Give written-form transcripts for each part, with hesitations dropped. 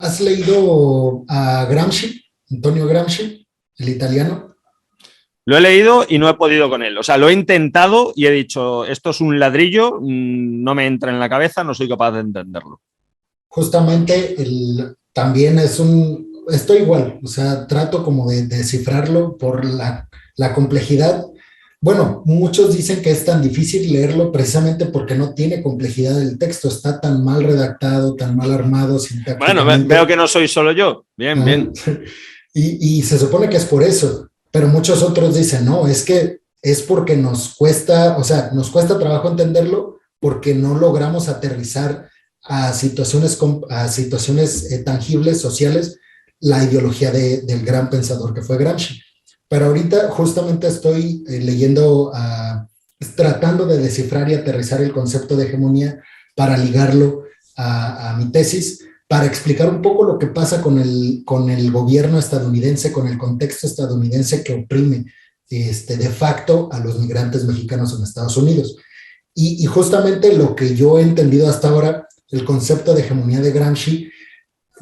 ¿Has leído a Gramsci, Antonio Gramsci, el italiano? Lo he leído y no he podido con él. O sea, lo he intentado y he dicho, esto es un ladrillo, no me entra en la cabeza, no soy capaz de entenderlo. Justamente también estoy igual, o sea, trato como de descifrarlo por la complejidad. Bueno, muchos dicen que es tan difícil leerlo precisamente porque no tiene complejidad el texto, está tan mal redactado, tan mal armado Bueno, sintácticamente. veo que no soy solo yo. Bien, bien. Y se supone que es por eso, pero muchos otros dicen, no, es que es porque nos cuesta, o sea, nos cuesta trabajo entenderlo porque no logramos aterrizar a situaciones tangibles, sociales, la ideología del gran pensador que fue Gramsci. Pero ahorita justamente estoy leyendo, tratando de descifrar y aterrizar el concepto de hegemonía para ligarlo a mi tesis, para explicar un poco lo que pasa con el gobierno estadounidense, con el contexto estadounidense que oprime de facto a los migrantes mexicanos en Estados Unidos. Y justamente lo que yo he entendido hasta ahora, el concepto de hegemonía de Gramsci,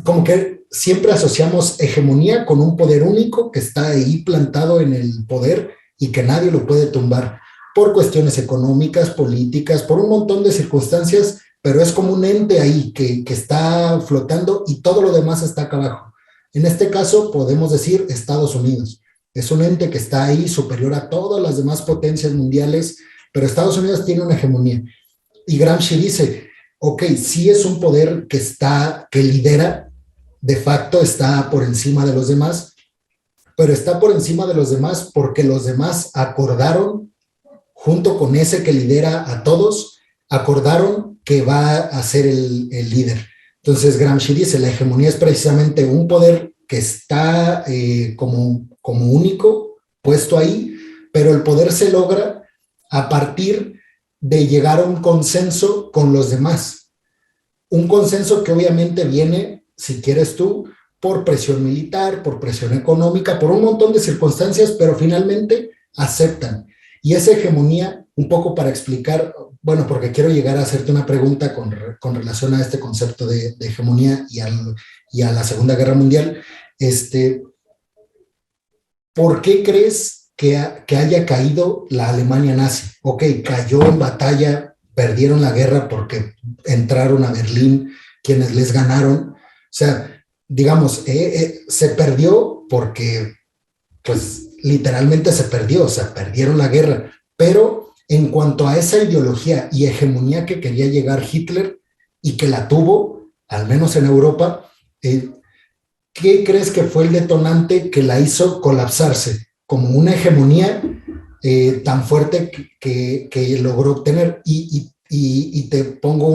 como que siempre asociamos hegemonía con un poder único que está ahí plantado en el poder y que nadie lo puede tumbar por cuestiones económicas, políticas, por un montón de circunstancias, pero es como un ente ahí que está flotando y todo lo demás está acá abajo. En este caso podemos decir Estados Unidos. Es un ente que está ahí superior a todas las demás potencias mundiales, pero Estados Unidos tiene una hegemonía. Y Gramsci dice, ok, sí es un poder que lidera, de facto está por encima de los demás, pero está por encima de los demás porque los demás acordaron, junto con ese que lidera a todos, acordaron que va a ser el líder. Entonces Gramsci dice, la hegemonía es precisamente un poder que está como único, puesto ahí, pero el poder se logra a partir de llegar a un consenso con los demás. Un consenso que obviamente viene, si quieres tú, por presión militar, por presión económica, por un montón de circunstancias, pero finalmente aceptan. Y esa hegemonía, un poco para explicar, bueno, porque quiero llegar a hacerte una pregunta con relación a este concepto de hegemonía y a la Segunda Guerra Mundial, ¿por qué crees que haya caído la Alemania nazi? Ok, cayó en batalla, perdieron la guerra porque entraron a Berlín, quienes les ganaron. O sea, digamos, se perdió porque, pues, literalmente se perdió, o sea, perdieron la guerra. Pero en cuanto a esa ideología y hegemonía que quería llegar Hitler y que la tuvo, al menos en Europa, ¿qué crees que fue el detonante que la hizo colapsarse? Como una hegemonía tan fuerte que logró obtener. Y te pongo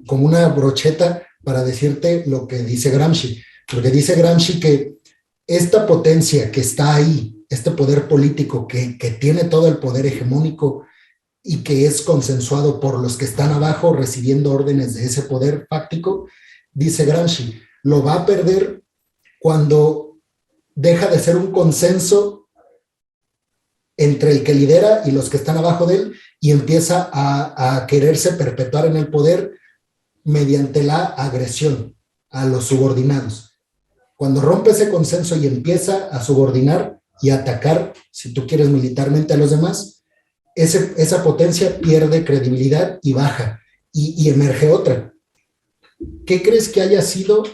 como una brocheta para decirte lo que dice Gramsci. Porque dice Gramsci que esta potencia que está ahí, este poder político que tiene todo el poder hegemónico y que es consensuado por los que están abajo recibiendo órdenes de ese poder fáctico, dice Gramsci, lo va a perder cuando deja de ser un consenso entre el que lidera y los que están abajo de él y empieza a quererse perpetuar en el poder mediante la agresión a los subordinados. Cuando rompe ese consenso y empieza a subordinar y atacar, si tú quieres militarmente a los demás, esa potencia pierde credibilidad y baja y emerge otra. ¿Qué crees que haya sido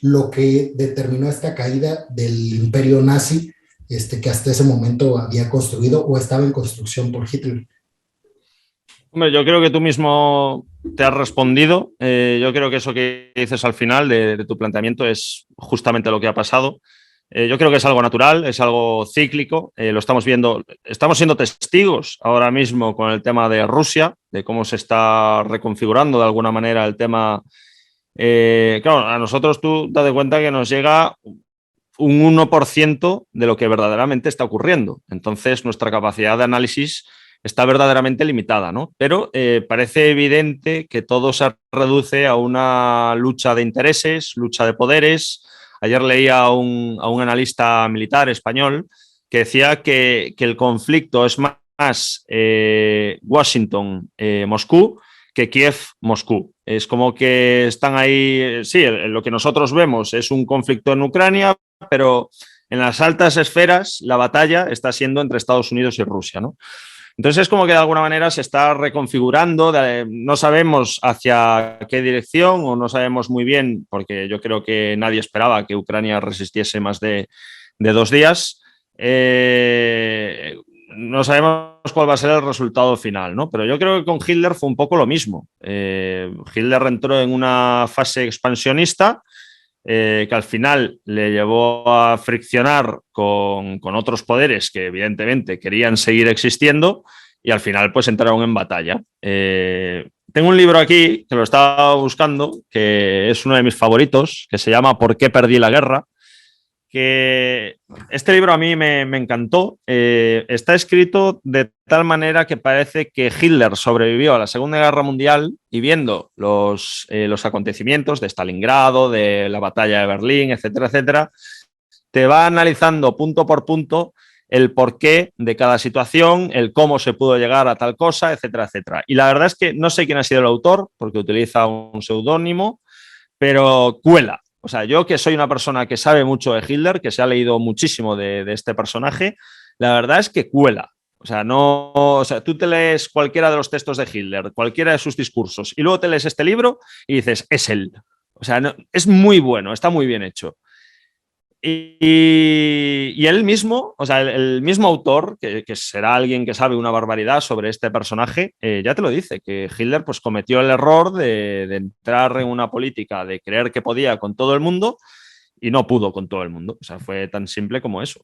lo que determinó esta caída del imperio nazi que hasta ese momento había construido o estaba en construcción por Hitler? Hombre, yo creo que tú mismo te has respondido. Yo creo que eso que dices al final de tu planteamiento es justamente lo que ha pasado. Yo creo que es algo natural, es algo cíclico. Lo estamos viendo, estamos siendo testigos ahora mismo con el tema de Rusia, de cómo se está reconfigurando de alguna manera el tema. Claro, a nosotros tú date cuenta que nos llega un 1% de lo que verdaderamente está ocurriendo. Entonces, nuestra capacidad de análisis está verdaderamente limitada, ¿no? Pero parece evidente que todo se reduce a una lucha de intereses, lucha de poderes. Ayer leía a un analista militar español que decía que el conflicto es más Washington-Moscú que Kiev-Moscú. Es como que están ahí, sí, lo que nosotros vemos es un conflicto en Ucrania, pero en las altas esferas la batalla está siendo entre Estados Unidos y Rusia, ¿no? Entonces es como que de alguna manera se está reconfigurando, no sabemos hacia qué dirección o no sabemos muy bien, porque yo creo que nadie esperaba que Ucrania resistiese más de 2 días. No sabemos cuál va a ser el resultado final, ¿no? Pero yo creo que con Hitler fue un poco lo mismo. Hitler entró en una fase expansionista que al final le llevó a friccionar con otros poderes que evidentemente querían seguir existiendo y al final pues entraron en batalla. Tengo un libro aquí que lo estaba buscando, que es uno de mis favoritos, que se llama ¿Por qué perdí la guerra? Que este libro a mí me encantó. Está escrito de tal manera que parece que Hitler sobrevivió a la Segunda Guerra Mundial y viendo los acontecimientos de Stalingrado, de la batalla de Berlín, etcétera, etcétera, te va analizando punto por punto el porqué de cada situación, el cómo se pudo llegar a tal cosa, etcétera, etcétera. Y la verdad es que no sé quién ha sido el autor, porque utiliza un seudónimo, pero cuela. O sea, yo que soy una persona que sabe mucho de Hitler, que se ha leído muchísimo de este personaje, la verdad es que cuela. O sea, no, o sea, tú te lees cualquiera de los textos de Hitler, cualquiera de sus discursos, y luego te lees este libro y dices, es él. O sea, no, es muy bueno, está muy bien hecho. Y él mismo, o sea, el mismo autor, que será alguien que sabe una barbaridad sobre este personaje, ya te lo dice, que Hitler pues cometió el error de entrar en una política, de creer que podía con todo el mundo y no pudo con todo el mundo. O sea, fue tan simple como eso.